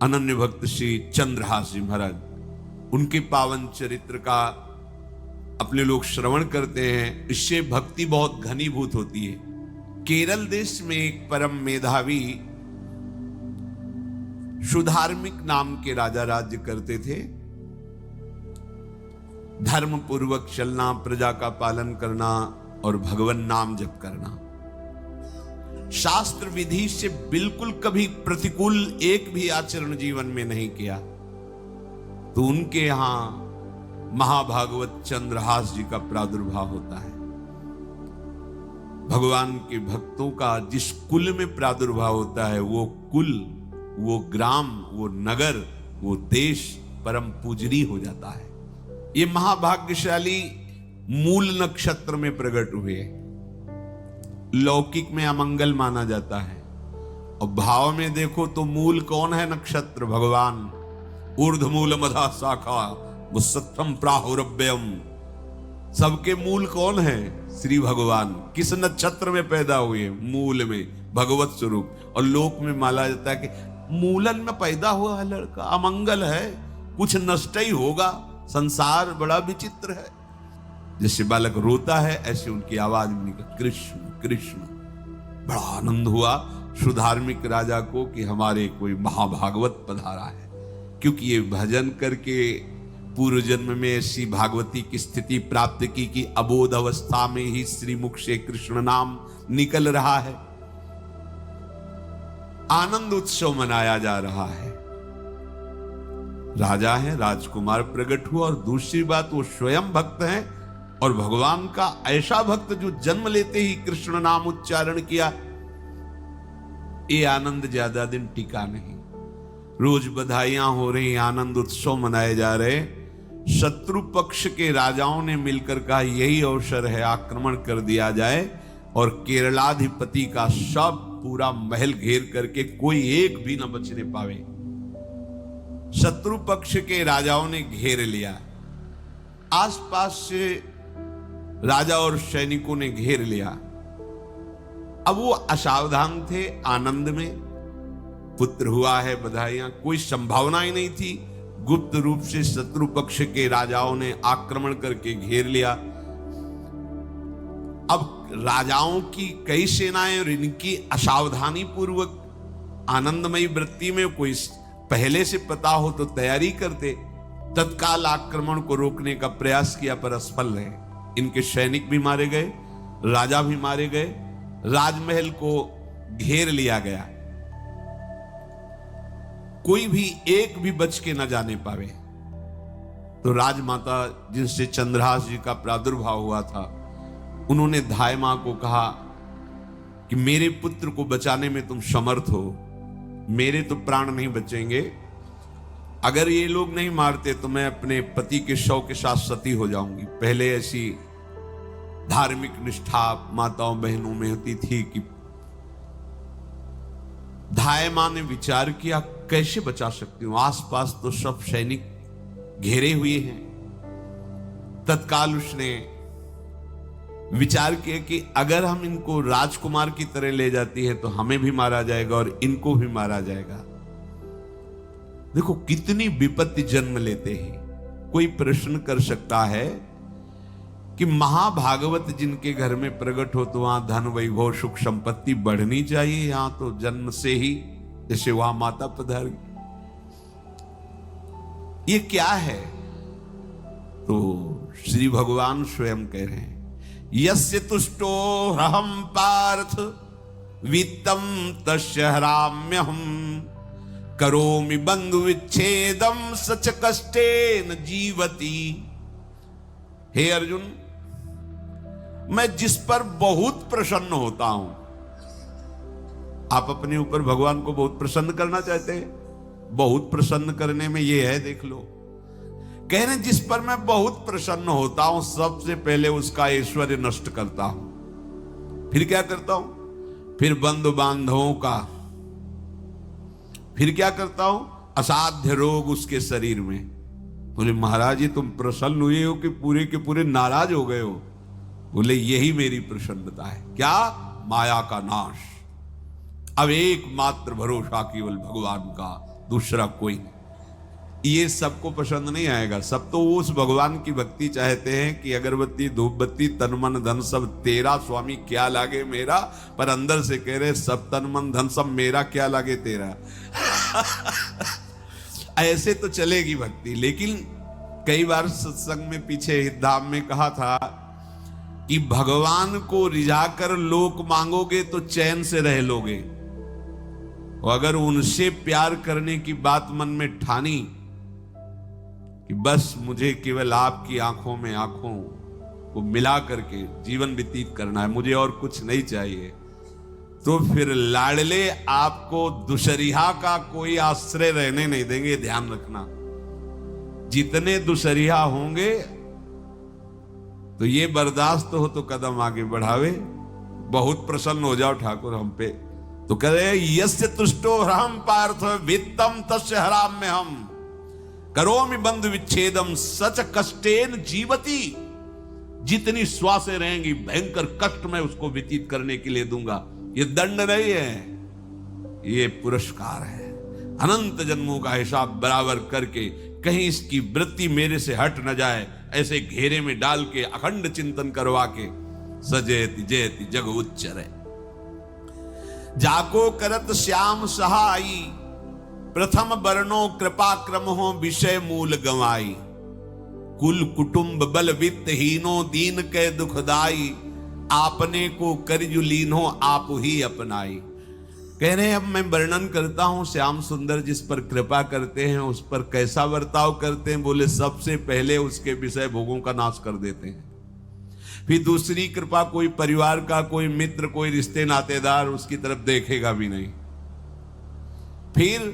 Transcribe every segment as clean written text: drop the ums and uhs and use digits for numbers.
अनन्य भक्त श्री चंद्रहास जी महाराज, उनके पावन चरित्र का अपने लोग श्रवण करते हैं, इससे भक्ति बहुत घनीभूत होती है। केरल देश में एक परम मेधावी सुधार्मिक नाम के राजा राज्य करते थे। धर्म पूर्वक चलना, प्रजा का पालन करना और भगवान नाम जप करना, शास्त्र विधि से बिल्कुल कभी प्रतिकूल एक भी आचरण जीवन में नहीं किया। तो उनके यहां महाभागवत चंद्रहास जी का प्रादुर्भाव होता है। भगवान के भक्तों का जिस कुल में प्रादुर्भाव होता है, वो कुल, वो ग्राम, वो नगर, वो देश परम पूजनीय हो जाता है। ये महाभाग्यशाली मूल नक्षत्र में प्रकट हुए। लौकिक में अमंगल माना जाता है और भाव में देखो तो मूल कौन है? नक्षत्र भगवान। ऊर्ध्वमूल मधा शाखा मुसत्थम प्राहुरव्ययम। सबके मूल कौन है? श्री भगवान। किस नक्षत्र में पैदा हुए? मूल में, भगवत स्वरूप। और लोक में माना जाता है कि मूलन में पैदा हुआ है लड़का, अमंगल है, कुछ नष्ट ही होगा, संसार बड़ा विचित्र है। जैसे बालक रोता है ऐसे उनकी आवाज में निकल कृष्ण कृष्ण। बड़ा आनंद हुआ सुधार्मिक राजा को कि हमारे कोई महाभागवत पधारा है, क्योंकि ये भजन करके पूर्व जन्म में ऐसी भागवती की स्थिति प्राप्त की कि अबोध अवस्था में ही श्रीमुख से कृष्ण नाम निकल रहा है। आनंद उत्सव मनाया जा रहा है। राजा है, राजकुमार प्रकट हुआ, और दूसरी बात वो स्वयं भक्त हैं और भगवान का ऐसा भक्त जो जन्म लेते ही कृष्ण नाम उच्चारण किया। ये आनंद ज्यादा दिन टिका नहीं। रोज बधाइयां हो रही, आनंद उत्सव मनाए जा रहे। शत्रु पक्ष के राजाओं ने मिलकर कहा यही अवसर है, आक्रमण कर दिया जाए और केरलाधिपति का सब पूरा महल घेर करके कोई एक भी न बचने पावे। शत्रु पक्ष के राजाओं ने घेर लिया, आसपास से राजा और सैनिकों ने घेर लिया। अब वो असावधान थे, आनंद में पुत्र हुआ है, बधाइयां, कोई संभावना ही नहीं थी। गुप्त रूप से शत्रु पक्ष के राजाओं ने आक्रमण करके घेर लिया। अब राजाओं की कई सेनाएं और इनकी असावधानी पूर्वक आनंदमयी वृत्ति में कोई पहले से पता हो तो तैयारी करते, तत्काल आक्रमण को रोकने का प्रयास किया, पर असफल रहे। इनके सैनिक भी मारे गए, राजा भी मारे गए, राजमहल को घेर लिया गया, कोई भी एक भी बच के न जाने पावे। तो राजमाता जिनसे चंद्रहास जी का प्रादुर्भाव हुआ था, उन्होंने धाय मां को कहा कि मेरे पुत्र को बचाने में तुम समर्थ हो, मेरे तो प्राण नहीं बचेंगे, अगर ये लोग नहीं मारते तो मैं अपने पति के शव के साथ सती हो जाऊंगी। पहले ऐसी धार्मिक निष्ठा माताओं बहनों में होती थी कि धाय मां ने विचार किया कैसे बचा सकती हूं, आसपास तो सब सैनिक घेरे हुए हैं। तत्काल उसने विचार किया कि अगर हम इनको राजकुमार की तरह ले जाती है तो हमें भी मारा जाएगा और इनको भी मारा जाएगा। देखो कितनी विपत्ति जन्म लेते हैं। कोई प्रश्न कर सकता है कि महाभागवत जिनके घर में प्रकट हो तो वहां धन वैभव सुख संपत्ति बढ़नी चाहिए, यहां तो जन्म से ही जैसे वहां माता पधारी, ये क्या है? तो श्री भगवान स्वयं कह रहे हैं यस्य तुष्टो रहम पार्थ वित्तम तस्य हराम्यहम करोमि बंधु विच्छेदम सच कष्टेन जीवति। हे अर्जुन, मैं जिस पर बहुत प्रसन्न होता हूं, आप अपने ऊपर भगवान को बहुत प्रसन्न करना चाहते हैं, बहुत प्रसन्न करने में ये है, देख लो, कह रहे जिस पर मैं बहुत प्रसन्न होता हूं सबसे पहले उसका ऐश्वर्य नष्ट करता हूं। फिर क्या करता हूं? फिर बंधु बांधवों का, फिर क्या करता हूं? असाध्य रोग उसके शरीर में। बोले महाराज ये तुम प्रसन्न हुए हो कि पूरे के पूरे नाराज हो गए हो? बोले यही मेरी प्रसन्नता है। क्या? माया का नाश। अब एकमात्र भरोसा केवल भगवान का, दूसरा कोई नहीं। ये सबको पसंद नहीं आएगा। सब तो उस भगवान की भक्ति चाहते हैं कि अगरबत्ती धूप बत्ती तन मन धन सब तेरा, स्वामी क्या लागे मेरा। पर अंदर से कह रहे सब तन मन धन सब मेरा, क्या लागे तेरा। ऐसे तो चलेगी भक्ति। लेकिन कई बार सत्संग में पीछे हितधाम में कहा था कि भगवान को रिझाकर लोक मांगोगे तो चैन से रह लोगे, और अगर उनसे प्यार करने की बात मन में ठानी कि बस मुझे केवल आपकी आंखों में आंखों को मिला करके जीवन व्यतीत करना है, मुझे और कुछ नहीं चाहिए, तो फिर लाडले आपको दुशरिहा का कोई आश्रय रहने नहीं देंगे। ध्यान रखना, जितने दुशरिहा होंगे तो ये बर्दाश्त हो तो कदम आगे बढ़ावे। बहुत प्रसन्न हो जाओ ठाकुर हम पे तो कह रहे यस्य तुष्टो हम पार्थ वित्तम तस्य हराम में हम करोमि बंधु विच्छेदम सच कष्टेन जीवती। जितनी श्वासें रहेंगी भयंकर कष्ट में उसको व्यतीत करने के लिए दूंगा। ये दंड नहीं है, ये पुरस्कार है। अनंत जन्मों का हिसाब बराबर करके कहीं इसकी वृत्ति मेरे से हट न जाए, ऐसे घेरे में डाल के अखंड चिंतन करवा के सजयति जयति जग उच्चरे। जाको करत श्याम सहाई प्रथम बरनो कृपा क्रम हो विषय मूल गवाई। कुल कुटुंब बल वित्त हीनो दीन के दुखदाई। आपने को करजु लीनो आप ही अपनाई। कह रहे हैं अब मैं वर्णन करता हूं श्याम सुंदर जिस पर कृपा करते हैं उस पर कैसा बर्ताव करते हैं। बोले सबसे पहले उसके विषय भोगों का नाश कर देते हैं, फिर दूसरी कृपा कोई परिवार का कोई मित्र कोई रिश्ते नातेदार उसकी तरफ देखेगा भी नहीं। फिर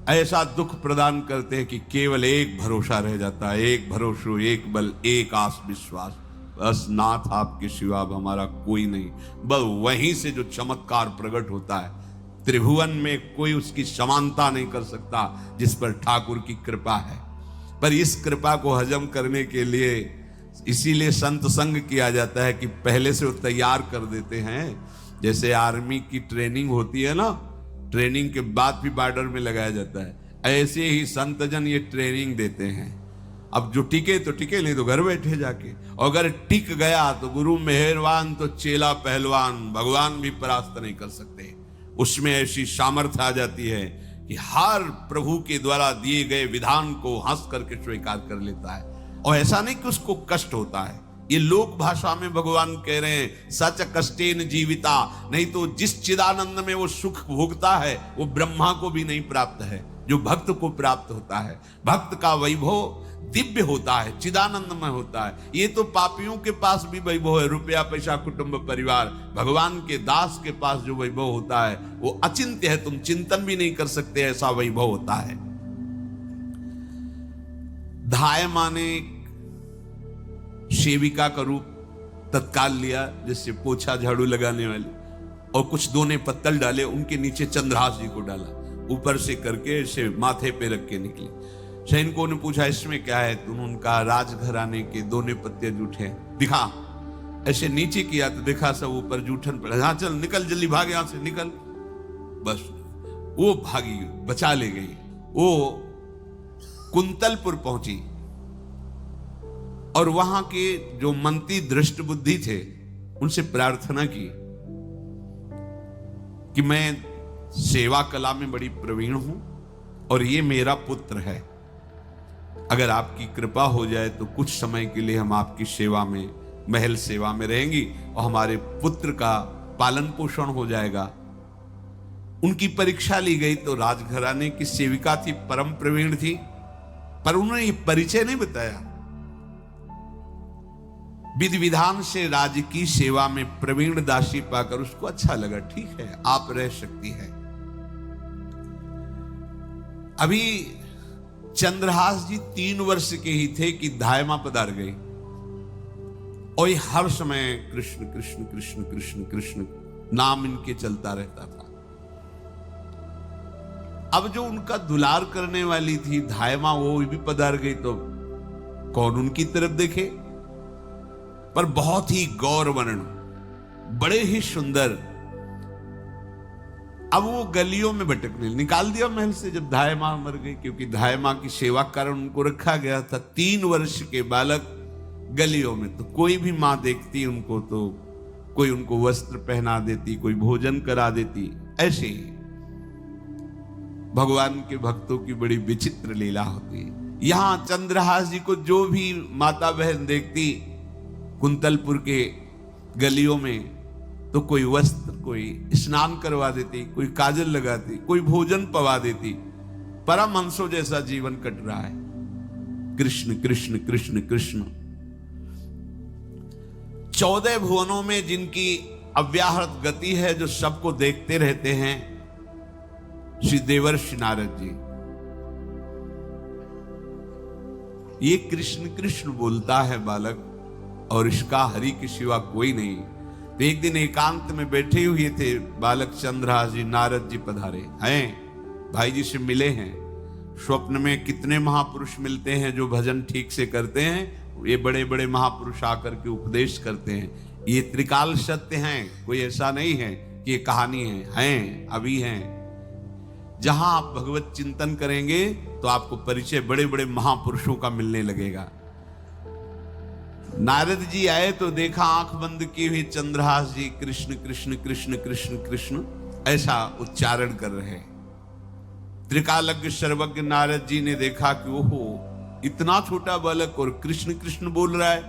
ऐसा दुख प्रदान करते हैं कि केवल एक भरोसा रह जाता है, एक भरोसा एक बल एक आस विश्वास, बस नाथ आपके सिवा अब हमारा कोई नहीं। बस वहीं से जो चमत्कार प्रकट होता है, त्रिभुवन में कोई उसकी समानता नहीं कर सकता जिस पर ठाकुर की कृपा है। पर इस कृपा को हजम करने के लिए इसीलिए संत संग किया जाता है कि पहले से वो तैयार कर देते हैं। जैसे आर्मी की ट्रेनिंग होती है ना, ट्रेनिंग के बाद भी बॉर्डर में लगाया जाता है, ऐसे ही संतजन ये ट्रेनिंग देते हैं। अब जो टिके तो टिके, नहीं तो घर बैठे जाके। अगर टिक गया तो गुरु मेहरबान तो चेला पहलवान, भगवान भी परास्त नहीं कर सकते। उसमें ऐसी सामर्थ्य आ जाती है कि हर प्रभु के द्वारा दिए गए विधान को हंस करके स्वीकार कर लेता है। और ऐसा नहीं कि उसको कष्ट होता है, ये लोक भाषा में भगवान कह रहे हैं सच कष्टेन जीविता। नहीं तो जिस चिदानंद में वो सुख भोगता है वो ब्रह्मा को भी नहीं प्राप्त है जो भक्त को प्राप्त होता है। भक्त का वैभव दिव्य होता है, चिदानंदमय होता है। ये तो पापियों के पास भी वैभव है, रुपया पैसा कुटुंब परिवार। भगवान के दास के पास जो वैभव होता है वो अचिंत्य है, तुम चिंतन भी नहीं कर सकते, ऐसा वैभव होता है। धाय माने सेविका का रूप तत्काल लिया, जिससे पोछा झाड़ू लगाने वाली, और कुछ दोने पत्तल डाले, उनके नीचे चंद्रहास जी को डाला, ऊपर से करके इसे माथे पे रख के निकले। सैनिकों ने पूछा इसमें क्या है, तो उनका राजघराने के दोने पत्ते जूठे दिखा। ऐसे नीचे किया तो देखा सब ऊपर जूठन पड़ा। हाँ चल निकल जल्दी, भाग यहां से निकल। बस वो भागी, बचा ले गई। वो कुंतलपुर पहुंची और वहां के जो मंत्री दृष्ट बुद्धि थे उनसे प्रार्थना की कि मैं सेवा कला में बड़ी प्रवीण हूं और ये मेरा पुत्र है, अगर आपकी कृपा हो जाए तो कुछ समय के लिए हम आपकी सेवा में, महल सेवा में रहेंगी और हमारे पुत्र का पालन पोषण हो जाएगा। उनकी परीक्षा ली गई तो राजघराने की सेविका थी, परम प्रवीण थी, पर उन्होंने ये परिचय नहीं बताया। विधि विधान से राज्य की सेवा में प्रवीण दासी पाकर उसको अच्छा लगा, ठीक है आप रह सकती है। अभी चंद्रहास जी 3 वर्ष के ही थे कि धायमा पधार गई और ये हर समय कृष्ण कृष्ण कृष्ण कृष्ण कृष्ण नाम इनके चलता रहता था। अब जो उनका दुलार करने वाली थी धायमा, वो भी पधार गई तो कौन उनकी तरफ देखे। पर बहुत ही गौर वर्ण, बड़े ही सुंदर अब वो गलियों में भटकने, निकाल दिया महल से जब धाय माँ मर गई, क्योंकि धाय माँ की सेवा कारण उनको रखा गया था। 3 वर्ष के बालक गलियों में, तो कोई भी माँ देखती उनको तो कोई उनको वस्त्र पहना देती, कोई भोजन करा देती। ऐसे ही भगवान के भक्तों की बड़ी विचित्र लीला होती है। यहां चंद्रहास जी को जो भी माता बहन देखती कुंतलपुर के गलियों में, तो कोई वस्त्र, कोई स्नान करवा देती, कोई काजल लगाती, कोई भोजन पवा देती। परमहंसों जैसा जीवन कट रहा है। कृष्ण कृष्ण कृष्ण कृष्ण। 14 भुवनों में जिनकी अव्याहत गति है, जो सबको देखते रहते हैं, श्री देवर्षि नारद जी। ये कृष्ण कृष्ण बोलता है बालक, और इसका हरि के सिवा कोई नहीं। तो एक दिन एकांत में बैठे हुए थे बालक चंद्रहास जी, नारद जी पधारे हैं, भाई जी से मिले हैं। स्वप्न में कितने महापुरुष मिलते हैं जो भजन ठीक से करते हैं। ये बड़े बड़े महापुरुष आकर के उपदेश करते हैं। ये त्रिकाल सत्य हैं, कोई ऐसा नहीं है कि ये कहानी हैं, अभी हैं। जहां आप भगवत चिंतन करेंगे तो आपको परिचय बड़े बड़े महापुरुषों का मिलने लगेगा। नारद जी आए तो देखा आंख बंद किए हुए चंद्रहास जी कृष्ण कृष्ण कृष्ण कृष्ण कृष्ण ऐसा उच्चारण कर रहे हैं। त्रिकालज्ञ सर्वज्ञ नारद जी ने देखा कि ओहो, इतना छोटा बालक और कृष्ण कृष्ण बोल रहा है।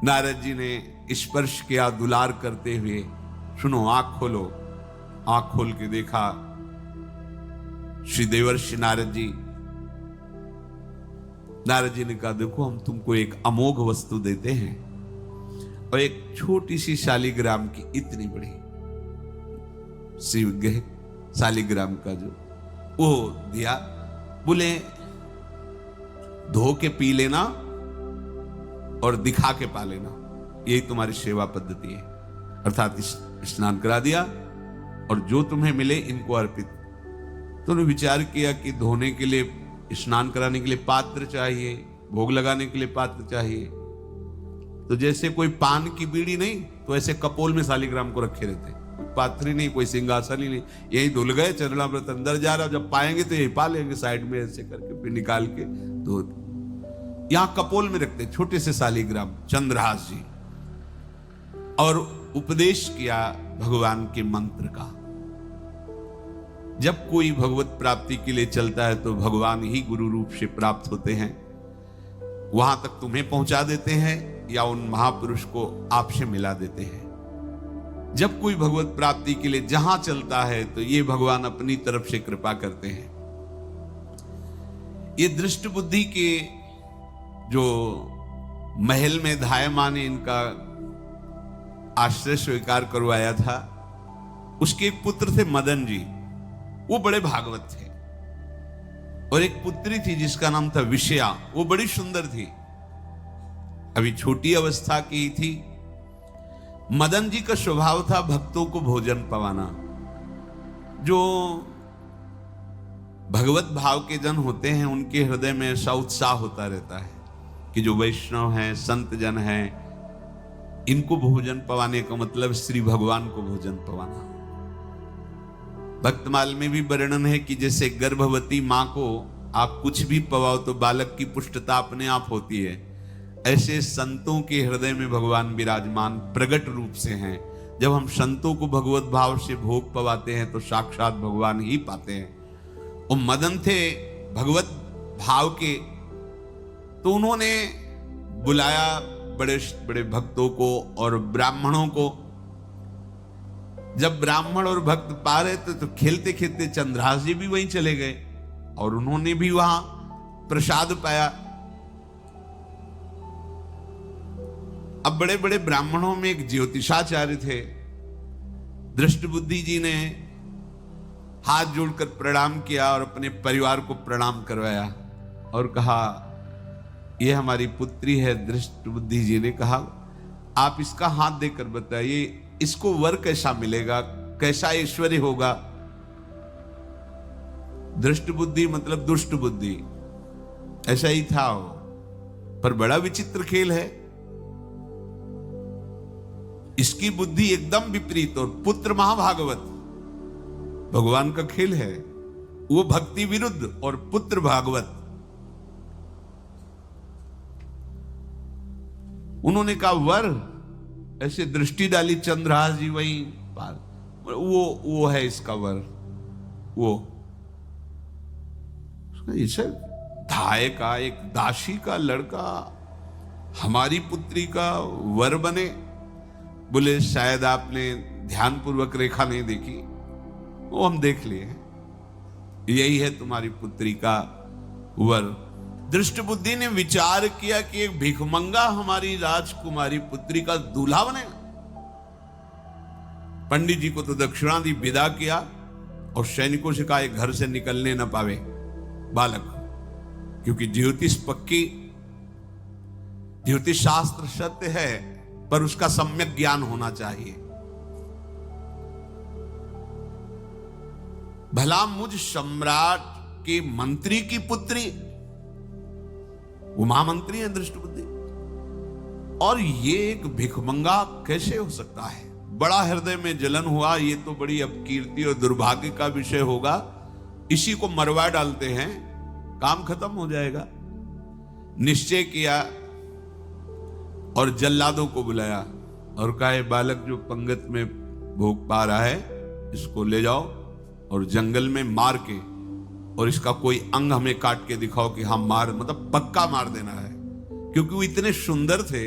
नारद जी ने स्पर्श किया दुलार करते हुए, सुनो आंख खोलो। आंख खोल के देखा श्री देवर्षि नारद जी। नारद जी ने कहा, देखो हम तुमको एक अमोघ वस्तु देते हैं, और एक छोटी सी शालिग्राम की इतनी बड़ी शिवज्ञ शालिग्राम का जो वो दिया। बोले धो के पी लेना और दिखा के पा लेना, यही तुम्हारी सेवा पद्धति है। अर्थात स्नान करा दिया और जो तुम्हें मिले इनको अर्पित। तो उन्होंने विचार किया कि धोने के लिए, स्नान कराने के लिए पात्र चाहिए, भोग लगाने के लिए पात्र चाहिए। तो जैसे कोई पान की बीड़ी नहीं, तो ऐसे कपोल में शालिग्राम को रखे रहते, पात्र ही नहीं, कोई सिंहासन ही नहीं। यही धुल गए, चरणामृत अंदर जा रहा, जब पाएंगे तो यही पा लेंगे, साइड में ऐसे करके फिर निकाल के धो। यहां कपोल में रखते छोटे से शालिग्राम चंद्रहास जी, और उपदेश किया भगवान के मंत्र का। जब कोई भगवत प्राप्ति के लिए चलता है तो भगवान ही गुरु रूप से प्राप्त होते हैं, वहां तक तुम्हें पहुंचा देते हैं या उन महापुरुष को आपसे मिला देते हैं। जब कोई भगवत प्राप्ति के लिए जहां चलता है तो ये भगवान अपनी तरफ से कृपा करते हैं। ये दृष्ट बुद्धि के जो महल में धाय माँ ने इनका आश्रय स्वीकार करवाया था, उसके एक पुत्र थे मदन जी, वो बड़े भागवत थे। और एक पुत्री थी जिसका नाम था विषया, वो बड़ी सुंदर थी, अभी छोटी अवस्था की थी। मदन जी का स्वभाव था भक्तों को भोजन पवाना। जो भगवत भाव के जन होते हैं उनके हृदय में ऐसा उत्साह होता रहता है कि जो वैष्णव हैं, संत जन हैं, इनको भोजन पवाने का मतलब श्री भगवान को भोजन पवाना। भक्तमाल में भी वर्णन है कि जैसे गर्भवती मां को आप कुछ भी पवाओ तो बालक की पुष्टता अपने आप होती है, ऐसे संतों के हृदय में भगवान विराजमान प्रगट रूप से हैं। जब हम संतों को भगवत भाव से भोग पवाते हैं तो साक्षात भगवान ही पाते हैं। वो मदन थे भगवत भाव के, तो उन्होंने बुलाया बड़े बड़े भक्तों को और ब्राह्मणों को। जब ब्राह्मण और भक्त पा रहे थे तो खेलते खेलते चंद्रहास जी भी वहीं चले गए और उन्होंने भी वहां प्रसाद पाया। अब बड़े बड़े ब्राह्मणों में एक ज्योतिषाचार्य थे। दृष्ट बुद्धि जी ने हाथ जोड़कर प्रणाम किया और अपने परिवार को प्रणाम करवाया और कहा, यह हमारी पुत्री है। दृष्ट बुद्धि जी ने कहा, आप इसका हाथ देकर बताइए, इसको वर कैसा मिलेगा, कैसा ऐश्वर्य होगा। दृष्ट बुद्धि मतलब दुष्ट बुद्धि, ऐसा ही था वो। पर बड़ा विचित्र खेल है, इसकी बुद्धि एकदम विपरीत और पुत्र महाभागवत। भगवान का खेल है। वो भक्ति विरुद्ध और पुत्र भागवत। उन्होंने कहा वर, ऐसे दृष्टि डाली चंद्रहास जी वहीं पार, वो है इसका वर। वो इसे धाय का एक दासी का लड़का हमारी पुत्री का वर बने। बोले शायद आपने ध्यानपूर्वक रेखा नहीं देखी, वो हम देख लिए, यही है तुम्हारी पुत्री का वर। दृष्ट बुद्धि ने विचार किया कि एक भिखमंगा हमारी राजकुमारी पुत्री का दूल्हा बने। पंडित जी को तो दक्षिणा दी, विदा किया और सैनिकों से कहा घर से निकलने न पावे बालक, क्योंकि ज्योतिष पक्की, ज्योतिष शास्त्र सत्य है, पर उसका सम्यक ज्ञान होना चाहिए। भला मुझ सम्राट के मंत्री की पुत्री, वो महामंत्री है दृष्ट बुद्धि, और ये एक भिखमंगा कैसे हो सकता है? बड़ा हृदय में जलन हुआ, ये तो बड़ी अपकीर्ति और दुर्भाग्य का विषय होगा, इसी को मरवा डालते हैं, काम खत्म हो जाएगा। निश्चय किया और जल्लादों को बुलाया और कहा बालक जो पंगत में भोग पा रहा है, इसको ले जाओ और जंगल में मार के, और इसका कोई अंग हमें काट के दिखाओ कि हम मार, मतलब पक्का मार देना है। क्योंकि वो इतने सुंदर थे,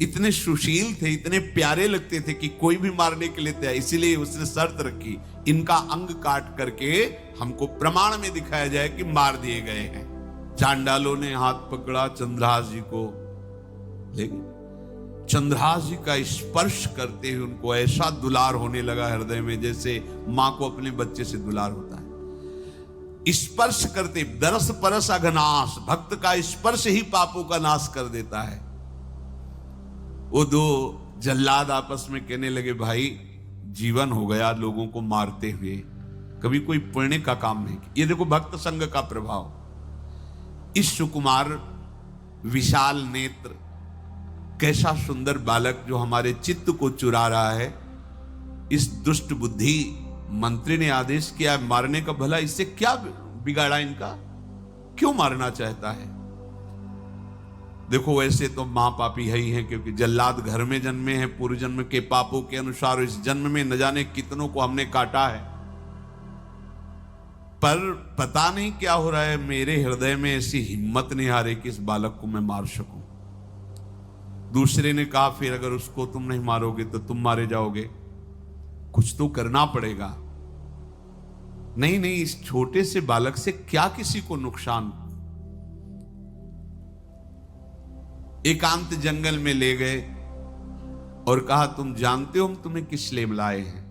इतने सुशील थे, इतने प्यारे लगते थे कि कोई भी मारने के लिए तैयार। इसीलिए उसने शर्त रखी, इनका अंग काट करके हमको प्रमाण में दिखाया जाए कि मार दिए गए हैं। चांडालों ने हाथ पकड़ा चंद्रहास जी को, लेकिन चंद्रहास जी का स्पर्श करते हुए उनको ऐसा दुलार होने लगा हृदय में, जैसे मां को अपने बच्चे से दुलार होता है। स्पर्श करते, दरस परस अघनाश, भक्त का स्पर्श ही पापों का नाश कर देता है। वो दो जल्लाद आपस में कहने लगे भाई जीवन हो गया लोगों को मारते हुए, कभी कोई पुण्य का काम नहीं किया। ये देखो भक्त संग का प्रभाव। इस सुकुमार विशाल नेत्र, कैसा सुंदर बालक जो हमारे चित्त को चुरा रहा है, इस दुष्ट बुद्धि मंत्री ने आदेश किया मारने का। भला इससे क्या बिगाड़ा इनका, क्यों मारना चाहता है? देखो वैसे तो मां पापी है ही है, क्योंकि जल्लाद घर में जन्मे हैं, पूर्व जन्म के पापों के अनुसार इस जन्म में न जाने कितनों को हमने काटा है। पर पता नहीं क्या हो रहा है, मेरे हृदय में ऐसी हिम्मत नहीं आ रही कि इस बालक को मैं मार सकूं। दूसरे ने कहा फिर अगर उसको तुम नहीं मारोगे तो तुम मारे जाओगे, कुछ तो करना पड़ेगा। नहीं नहीं, इस छोटे से बालक से क्या किसी को नुकसान। एकांत जंगल में ले गए और कहा तुम जानते हो हम तुम्हें किस लिए बुलाए हैं?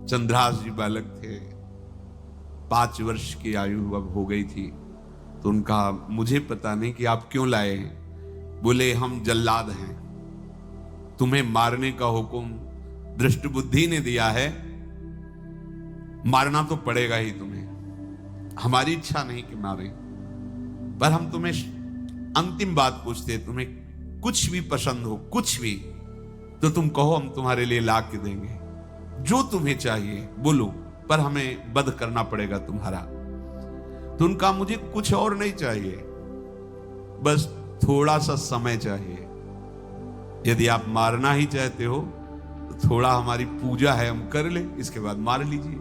चंद्रहास जी बालक थे, 5 वर्ष की आयु अब हो गई थी, तो उनका मुझे पता नहीं कि आप क्यों लाए हैं। बोले हम जल्लाद हैं, तुम्हें मारने का हुक्म दृष्ट बुद्धि ने दिया है, मारना तो पड़ेगा ही तुम्हें। हमारी इच्छा नहीं कि मारें, पर हम तुम्हें अंतिम बात पूछते, तुम्हें कुछ भी पसंद हो, कुछ भी, तो तुम कहो, हम तुम्हारे लिए ला के देंगे, जो तुम्हें चाहिए बोलो, पर हमें वध करना पड़ेगा तुम्हारा। तो उनका मुझे कुछ और नहीं चाहिए, बस थोड़ा सा समय चाहिए। यदि आप मारना ही चाहते हो तो थोड़ा हमारी पूजा है हम कर ले, इसके बाद मार लीजिए।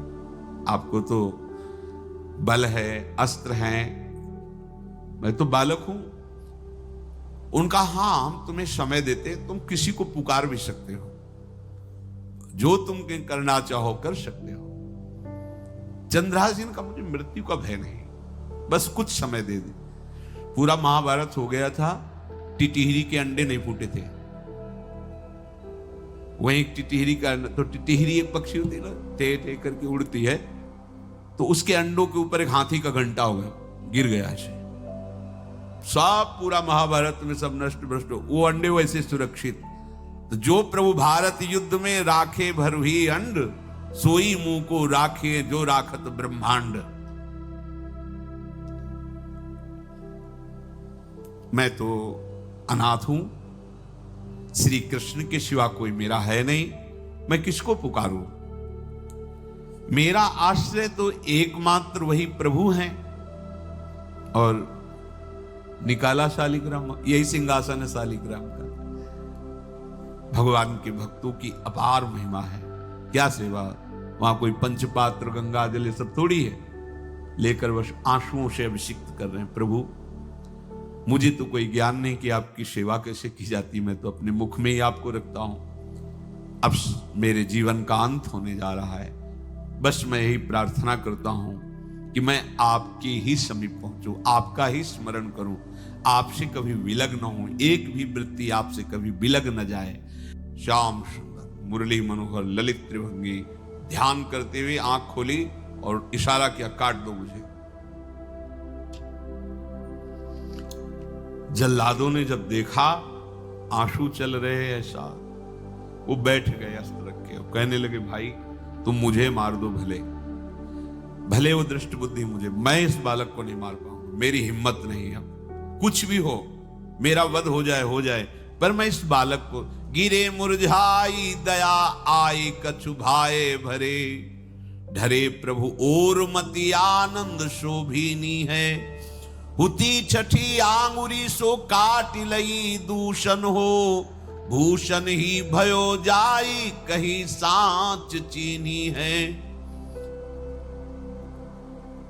आपको तो बल है, अस्त्र हैं, मैं तो बालक हूं। उनका हाँ हम तुम्हें समय देते, तुम किसी को पुकार भी सकते हो, जो तुम करना चाहो कर सकते हो। चंद्रहास जी का मुझे मृत्यु का भय नहीं, बस कुछ समय दे दे। पूरा महाभारत हो गया था, टिटिहरी के अंडे नहीं फूटे थे। वहीं टिटिहरी का, तो टिटिहरी एक पक्षी होती है ना, टे टे करके उड़ती है, तो उसके अंडों के ऊपर एक हाथी का घंटा हो गया, गिर गया ऐसे, सब पूरा महाभारत में सब नष्ट भ्रष्ट। वो अंडे वैसे सुरक्षित। तो जो प्रभु भारत युद्ध में राखे भरही अंड, सोई मुंह को राखे जो राखत ब्रह्मांड। मैं तो अनाथ हूं, श्री कृष्ण के सिवा कोई मेरा है नहीं, मैं किसको पुकारूं? मेरा आश्रय तो एकमात्र वही प्रभु हैं। और निकाला शालिग्राम, यही सिंहासन है शालिग्राम का। भगवान के भक्तों की अपार महिमा है। क्या सेवा, वहां कोई पंचपात्र गंगा जल ये सब थोड़ी है, लेकर बस आंसुओं से अभिषिक्त कर रहे हैं। प्रभु मुझे तो कोई ज्ञान नहीं कि आपकी सेवा कैसे की जाती, मैं तो अपने मुख में ही आपको रखता हूं। अब मेरे जीवन का अंत होने जा रहा है, बस मैं यही प्रार्थना करता हूं कि मैं आपके ही समीप पहुंचूं, आपका ही स्मरण करूं, आपसे कभी विलग न हूं, एक भी वृत्ति आपसे कभी विलग न जाए। श्याम सुंदर मुरली मनोहर ललित त्रिभंगी ध्यान करते हुए आंख खोली और इशारा किया, काट दो मुझे। जल्लादों ने जब देखा आंसू चल रहे ऐसा, वो बैठ गए अस्त्र रख के, कहने लगे भाई तुम मुझे मार दो, भले वो दृष्ट बुद्धि मुझे, मैं इस बालक को नहीं मार पाऊंगा, मेरी हिम्मत नहीं है। कुछ भी हो, मेरा वध हो जाए, पर मैं इस बालक को, गिरे मुरझाई दया आई कछु भाए भरे, ढरे प्रभु और मति आनंद शोभिनी है, हुती छठी आंगुरी सो काट लई दूषण हो, भूषण ही भयो जाई कहीं सांच चीनी है।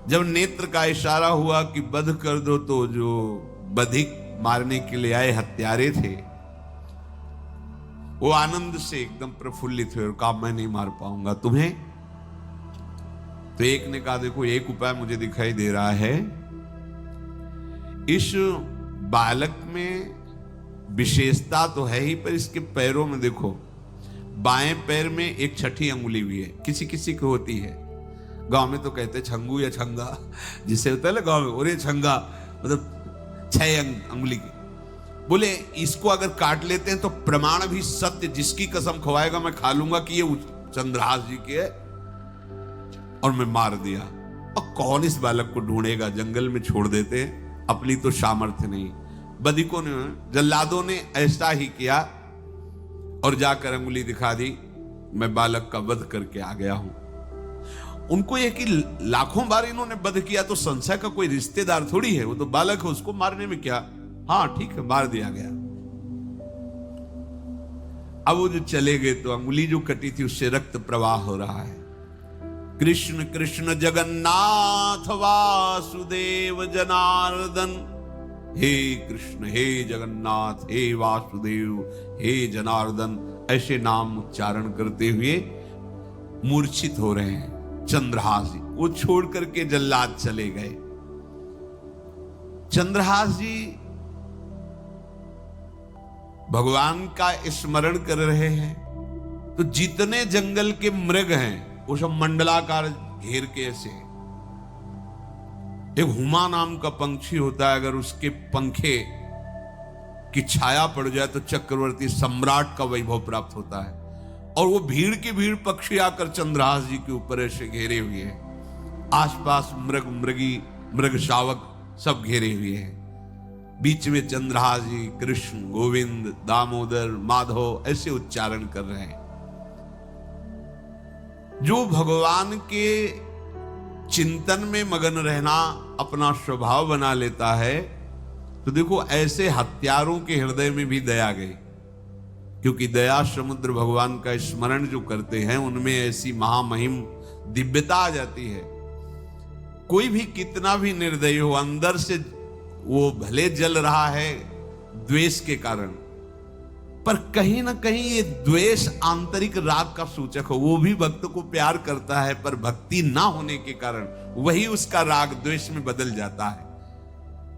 जब नेत्र का इशारा हुआ कि वध कर दो, तो जो बधिक मारने के लिए आए हत्यारे थे वो आनंद से एकदम प्रफुल्लित हुए और कहा मैं नहीं मार पाऊंगा तुम्हें। तो एक ने कहा देखो एक उपाय मुझे दिखाई दे रहा है, इस बालक में विशेषता तो है ही, पर इसके पैरों में देखो, बाएं पैर में एक छठी अंगुली भी है, किसी किसी को होती है। गांव में तो कहते छंगू या छंगा, जिससे होता है ना गांव में, और ये छंगा मतलब 6 अंगुली की। बोले इसको अगर काट लेते हैं तो प्रमाण भी सत्य, जिसकी कसम खवाएगा मैं खा लूंगा कि ये चंद्रहास जी के है, और मैं मार दिया। और कौन इस बालक को ढूंढेगा, जंगल में छोड़ देते, अपनी तो सामर्थ्य नहीं। बधिकों ने, जल्लादों ने ऐसा ही किया और जाकर अंगुली दिखा दी, मैं बालक का वध करके आ गया हूं। उनको यह कि लाखों बार इन्होंने वध किया तो संशय का कोई रिश्तेदार थोड़ी है, वो तो बालक है, उसको मारने में क्या, हाँ ठीक है मार दिया गया। अब वो जो चले गए तो अंगुली जो कटी थी उससे रक्त प्रवाह हो रहा है। कृष्ण कृष्ण जगन्नाथ वासुदेव जनार्दन, हे कृष्ण हे जगन्नाथ हे वासुदेव हे जनार्दन, ऐसे नाम उच्चारण करते हुए मूर्छित हो रहे हैं चंद्रहास जी। वो छोड़ करके जल्लाद चले गए। चंद्रहास जी भगवान का स्मरण कर रहे हैं, तो जितने जंगल के मृग हैं वो सब मंडलाकार घेर के ऐसे। एक हुमा नाम का पंछी होता है, अगर उसके पंखे की छाया पड़ जाए तो चक्रवर्ती सम्राट का वैभव प्राप्त होता है। और वो भीड़ की भीड़ पक्षी आकर चंद्रहास जी के ऊपर ऐसे घेरे हुए हैं, आसपास मृग मृगी मृग शावक सब घेरे हुए हैं। बीच में चंद्रहास जी कृष्ण गोविंद दामोदर माधव ऐसे उच्चारण कर रहे हैं। जो भगवान के चिंतन में मगन रहना अपना स्वभाव बना लेता है, तो देखो ऐसे हत्यारों के हृदय में भी दया गई, क्योंकि दया समुद्र भगवान का स्मरण जो करते हैं उनमें ऐसी महामहिम दिव्यता आ जाती है। कोई भी कितना भी निर्दयी हो, अंदर से वो भले जल रहा है द्वेष के कारण, पर कहीं ना कहीं ये द्वेष आंतरिक राग का सूचक हो। वो भी भक्त को प्यार करता है, पर भक्ति ना होने के कारण वही उसका राग द्वेष में बदल जाता है।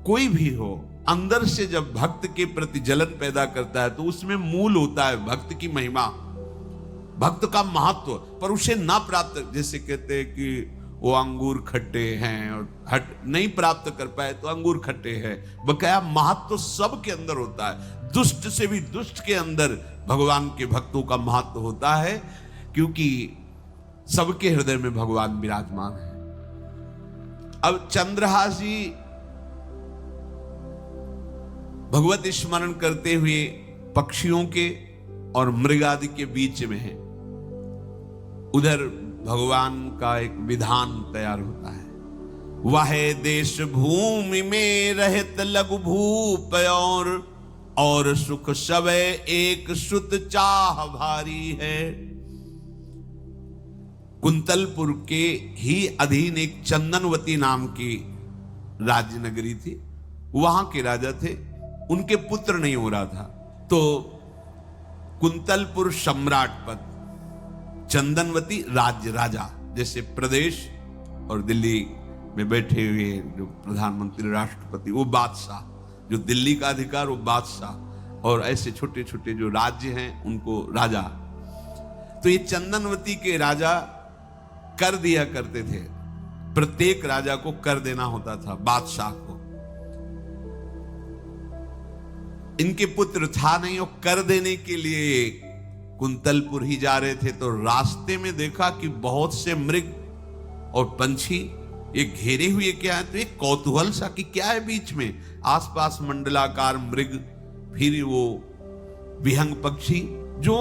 कोई भी हो, अंदर से जब भक्त के प्रति जलन पैदा करता है तो उसमें मूल होता है भक्त की महिमा, भक्त का महत्व, पर उसे ना प्राप्त, जैसे कहते हैं कि वो अंगूर खट्टे हैं और हट नहीं प्राप्त कर पाए तो अंगूर खट्टे हैं। बकाया महत्व सब के अंदर होता है, दुष्ट से भी दुष्ट के अंदर भगवान के भक्तों का महत्व होता है, क्योंकि सबके हृदय में भगवान विराजमान है। अब चंद्रहास जी भगवत स्मरण करते हुए पक्षियों के और मृग आदि के बीच में हैं। उधर भगवान का एक विधान तैयार होता है। वह देश भूमि में रहत लघु भूप और सुख सवै एक सुत चाह भारी है। कुंतलपुर के ही अधीन एक चंदनवती नाम की राज्य नगरी थी। वहां के राजा थे, उनके पुत्र नहीं हो रहा था, तो कुंतलपुर सम्राट पद, चंदनवती राज्य राजा, जैसे प्रदेश और दिल्ली में बैठे हुए जो प्रधानमंत्री राष्ट्रपति वो बादशाह, जो दिल्ली का अधिकार वो बादशाह, और ऐसे छोटे छोटे जो राज्य हैं उनको राजा। तो ये चंदनवती के राजा कर दिया करते थे, प्रत्येक राजा को कर देना होता था, बादशाह को। इनके पुत्र था नहीं और कर देने के लिए कुंतलपुर ही जा रहे थे, तो रास्ते में देखा कि बहुत से मृग और पंछी ये घेरे हुए क्या है, तो एक कौतूहल सा कि क्या है बीच में, आसपास मंडलाकार मृग, फिर वो विहंग पक्षी जो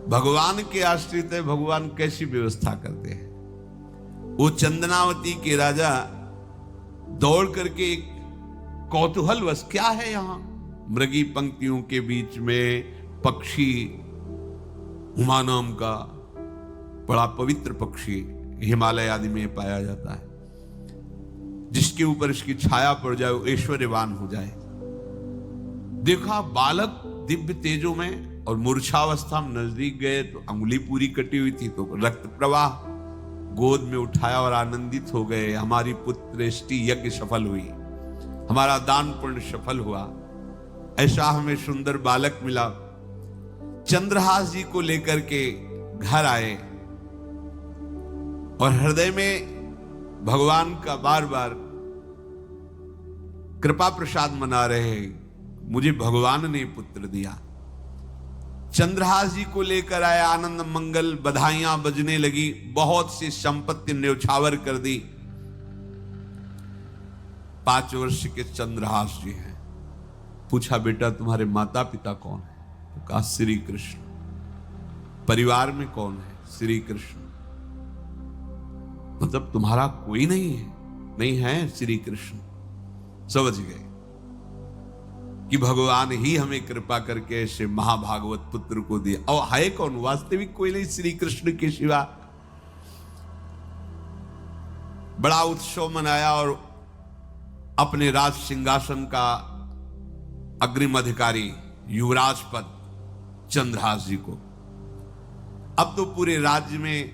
भगवान के आश्रित है, भगवान कैसी व्यवस्था करते हैं। वो चंदनावती के राजा दौड़ करके एक कौतूहलवश, क्या है यहां, मृगी पंक्तियों के बीच में पक्षी, हुमा नाम का बड़ा पवित्र पक्षी हिमालय आदि में पाया जाता है, जिसके ऊपर इसकी छाया पड़ जाए वो ऐश्वर्यवान हो जाए। देखा बालक दिव्य तेजों में, और मूर्छावस्था में नजदीक गए तो अंगुली पूरी कटी हुई थी, तो रक्त प्रवाह, गोद में उठाया और आनंदित हो गए, हमारी पुत्रेष्टि यज्ञ सफल हुई, हमारा दान पुण्य सफल हुआ, ऐसा हमें सुंदर बालक मिला। चंद्रहास जी को लेकर के घर आए और हृदय में भगवान का बार बार कृपा प्रसाद मना रहे, मुझे भगवान ने पुत्र दिया। चंद्रहास जी को लेकर आए, आनंद मंगल बधाइयां बजने लगी, बहुत सी संपत्ति न्यौछावर कर दी। 5 वर्ष के चंद्रहास जी हैं। पूछा बेटा तुम्हारे माता पिता कौन है? तो कहा श्री कृष्ण। परिवार में कौन है? श्री कृष्ण। मतलब तुम्हारा कोई नहीं है? नहीं है श्री कृष्ण। समझ गए कि भगवान ही हमें कृपा करके ऐसे महाभागवत पुत्र को दिया। और है कौन? वास्तविक कोई नहीं श्री कृष्ण के सिवा। बड़ा उत्सव मनाया और अपने राज सिंहासन का अग्रिम अधिकारी युवराज पद चंद्रहास जी को। अब तो पूरे राज्य में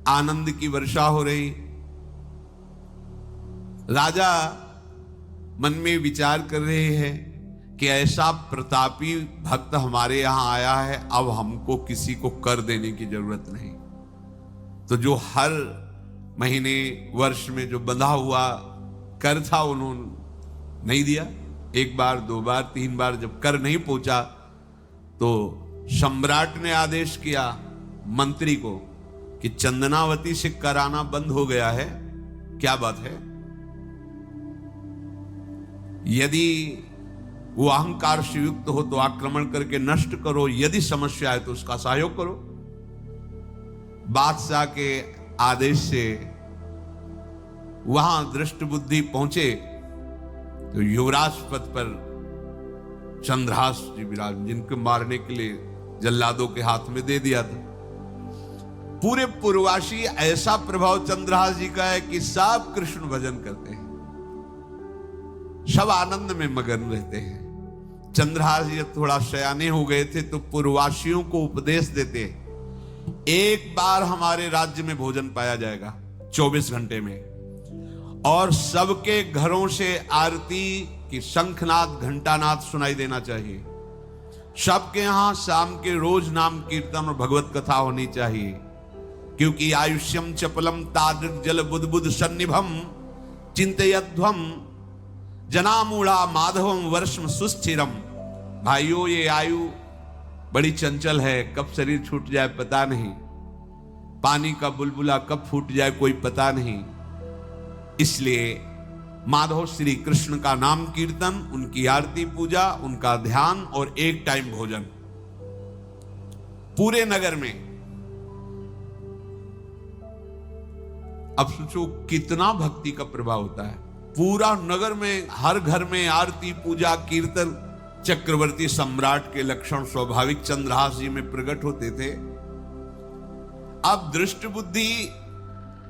आनंद की वर्षा हो रही। राजा मन में विचार कर रहे हैं कि ऐसा प्रतापी भक्त हमारे यहां आया है, अब हमको किसी को कर देने की जरूरत नहीं। तो जो हर महीने वर्ष में जो बंधा हुआ कर था उन्होंने नहीं दिया। 1 बार 2 बार 3 बार जब कर नहीं पहुंचा तो सम्राट ने आदेश किया मंत्री को कि चंदनावती से कर आना बंद हो गया है। क्या बात है? यदि वो अहंकार से युक्त हो तो आक्रमण करके नष्ट करो, यदि समस्या है तो उसका सहयोग करो। बादशाह के आदेश से वहां दृष्ट बुद्धि पहुंचे तो युवराज पद पर चंद्रहास जी विराज, जिनको मारने के लिए जल्लादों के हाथ में दे दिया था। पूरे पूर्वासी ऐसा प्रभाव चंद्रहास जी का है कि सब कृष्ण भजन करते हैं, सब आनंद में मगन रहते हैं। चंद्रहास जी थोड़ा सयाने हो गए थे तो पूर्ववासियों को उपदेश देते, एक बार हमारे राज्य में भोजन पाया जाएगा 24 घंटे में, और सबके घरों से आरती की शंखनाद घंटानाद सुनाई देना चाहिए। सबके यहां शाम के रोज नाम कीर्तन और भगवत कथा होनी चाहिए, क्योंकि आयुष्यम चपलम तादृक जल बुद्बुद सन्निभम चिंतयध्वम जनामूढ़ा माधवम वर्षम सुस्थिरम। भाइयों, ये आयु बड़ी चंचल है, कब शरीर छूट जाए पता नहीं, पानी का बुलबुला कब फूट जाए कोई पता नहीं। इसलिए माधव श्री कृष्ण का नाम कीर्तन, उनकी आरती पूजा, उनका ध्यान और एक टाइम भोजन। पूरे नगर में अब सोचो कितना भक्ति का प्रभाव होता है। पूरा नगर में हर घर में आरती पूजा कीर्तन चक्रवर्ती सम्राट के लक्षण स्वाभाविक चंद्रहास जी में प्रकट होते थे। अब दृष्ट बुद्धि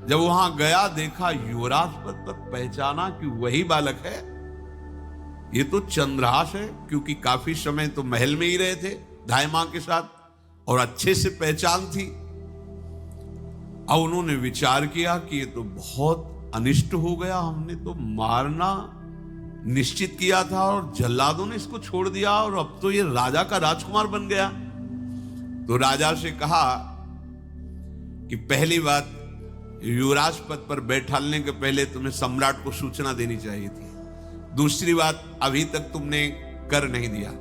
जब वहां गया, देखा युवराज पद पर, पहचाना कि वही बालक है, ये तो चंद्रहास है, क्योंकि काफी समय तो महल में ही रहे थे धाय मां के साथ और अच्छे से पहचान थी। अब उन्होंने विचार किया कि ये तो बहुत अनिष्ट हो गया, हमने तो मारना निश्चित किया था और जल्लादों ने इसको छोड़ दिया और अब तो ये राजा का राजकुमार बन गया। तो राजा से कहा कि पहली बात, युवराज पद पर बैठालने के पहले तुम्हें सम्राट को सूचना देनी चाहिए थी। दूसरी बात, अभी तक तुमने कर नहीं दिया।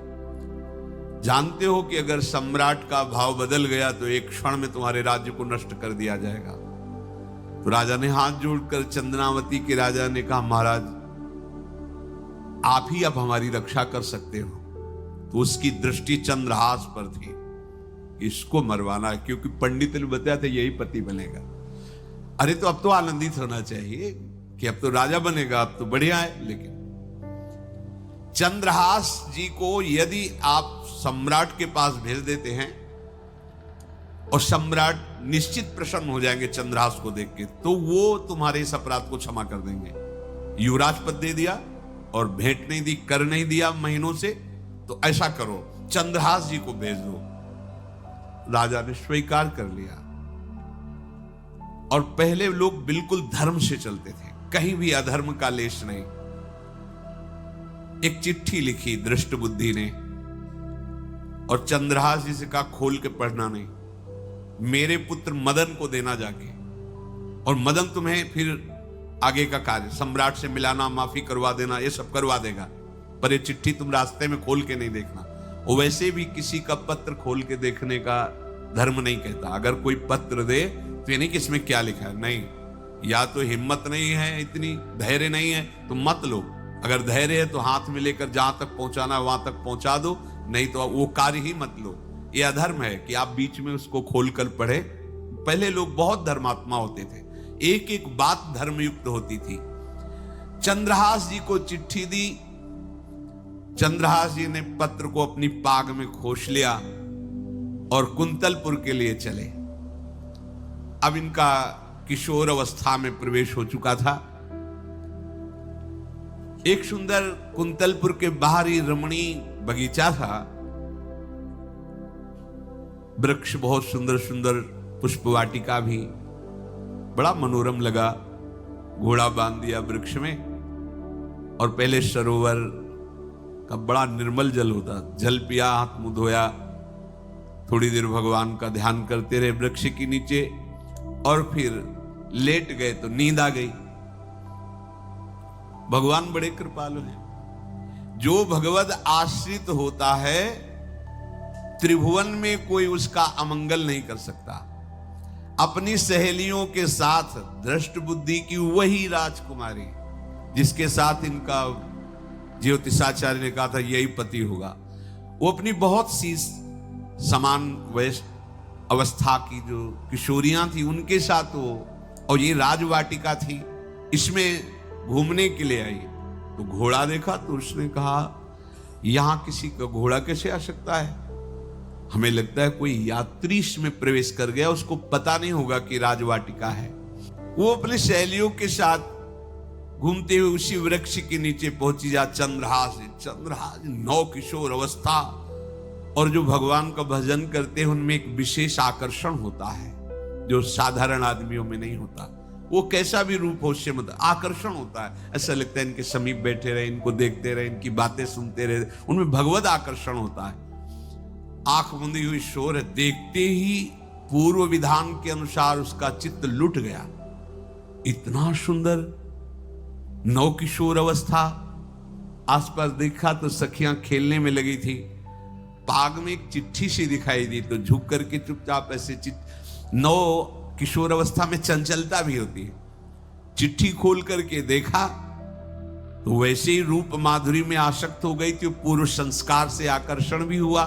जानते हो कि अगर सम्राट का भाव बदल गया तो एक क्षण में तुम्हारे राज्य को नष्ट कर दिया जाएगा। तो राजा ने हाथ जोड़कर चंद्रावती के राजा ने कहा, महाराज आप ही अब हमारी रक्षा कर सकते हो। तो उसकी दृष्टि चंद्रहास पर थी, इसको मरवाना है, क्योंकि पंडित ने बताया था यही पति बनेगा। अरे तो अब तो आनंदित होना चाहिए कि अब तो राजा बनेगा, अब तो बढ़िया है। लेकिन चंद्रहास जी को यदि आप सम्राट के पास भेज देते हैं और सम्राट निश्चित प्रसन्न हो जाएंगे चंद्रहास को देख के, तो वो तुम्हारे इस अपराध को क्षमा कर देंगे। युवराज पद दे दिया और भेंट नहीं दी, कर नहीं दिया महीनों से, तो ऐसा करो चंद्रहास जी को भेज दो। राजा ने स्वीकार कर लिया। और पहले लोग बिल्कुल धर्म से चलते थे, कहीं भी अधर्म का लेश नहीं। एक चिट्ठी लिखी दृष्ट बुद्धि ने और चंद्रहास जी से कहा खोल के पढ़ना नहीं, मेरे पुत्र मदन को देना जाके, और मदन तुम्हें फिर आगे का कार्य सम्राट से मिलाना, माफी करवा देना, ये सब करवा देगा, पर ये चिट्ठी तुम रास्ते में खोल के नहीं देखना। और वैसे भी किसी का पत्र खोल के देखने का धर्म नहीं कहता। अगर कोई पत्र दे तो ये नहीं कि इसमें क्या लिखा है, नहीं, या तो हिम्मत नहीं है, इतनी धैर्य नहीं है तो मत लो। अगर धैर्य है तो हाथ में लेकर जहां तक पहुंचाना है वहां तक पहुंचा दो, नहीं तो वो कार्य ही मत लो। ये अधर्म है कि आप बीच में उसको खोलकर पढ़े। पहले लोग बहुत धर्मात्मा होते थे, एक एक बात धर्मयुक्त होती थी। चंद्रहास जी को चिट्ठी दी, चंद्रहास जी ने पत्र को अपनी पाग में खोस लिया और कुंतलपुर के लिए चले। अब इनका किशोर अवस्था में प्रवेश हो चुका था। एक सुंदर कुंतलपुर के बाहरी रमणीय बगीचा था, वृक्ष बहुत सुंदर सुंदर, पुष्पवाटिका भी, बड़ा मनोरम लगा। घोड़ा बांध दिया वृक्ष में और पहले सरोवर का बड़ा निर्मल जल होता, जल पिया, हाथ मुंह धोया, थोड़ी देर भगवान का ध्यान करते रहे वृक्ष के नीचे और फिर लेट गए तो नींद आ गई। भगवान बड़े कृपालु हैं। जो भगवद आश्रित होता है त्रिभुवन में कोई उसका अमंगल नहीं कर सकता। अपनी सहेलियों के साथ दृष्ट बुद्धि की वही राजकुमारी जिसके साथ इनका ज्योतिषाचार्य ने कहा था यही पति होगा, वो अपनी बहुत सी समान वयस्क अवस्था की जो किशोरियां थी उनके साथ वो, और ये राजवाटिका थी, इसमें घूमने के लिए आई। तो घोड़ा देखा तो उसने कहा यहां किसी का घोड़ा कैसे आ सकता है, हमें लगता है कोई यात्री इसमें प्रवेश कर गया, उसको पता नहीं होगा कि राजवाटिका है। वो अपने सहेलियों के साथ घूमते हुए उसी वृक्ष के नीचे पहुंची। जा चंद्रहास नौ किशोर अवस्था, और जो भगवान का भजन करते हैं उनमें एक विशेष आकर्षण होता है जो साधारण आदमियों में नहीं होता। वो कैसा भी रूप हो उससे मतलब आकर्षण होता है, ऐसा लगता है इनके समीप बैठे रहे, इनको देखते रहे, इनकी बातें सुनते रहे, उनमें भगवत आकर्षण होता है। आंख मुंदी हुई शोर है, देखते ही पूर्व विधान के अनुसार उसका चित्त लुट गया। इतना सुंदर नौ किशोर अवस्था, आसपास देखा तो सखियां खेलने में लगी थी। पाग में एक चिट्ठी सी दिखाई दी तो झुक करके चुपचाप ऐसे नौ किशोर अवस्था में चंचलता भी होती है, चिट्ठी खोल करके देखा तो वैसे ही रूप माधुरी में आसक्त हो गई थी। पूर्व संस्कार से आकर्षण भी हुआ।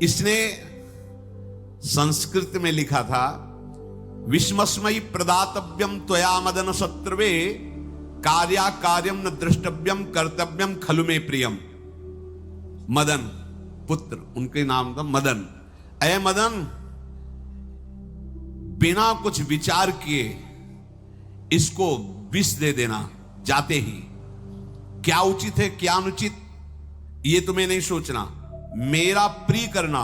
इसने संस्कृत में लिखा था विस्मस्मयी प्रदातव्यम त्वया मदन शत्रुवे कार्या कार्यम न द्रष्टव्यम कर्तव्यम खलु में प्रियम। मदन पुत्र, उनके नाम था मदन। ऐ मदन, बिना कुछ विचार किए इसको विष दे देना जाते ही। क्या उचित है क्या अनुचित ये तुम्हें नहीं सोचना, मेरा प्रिय करना,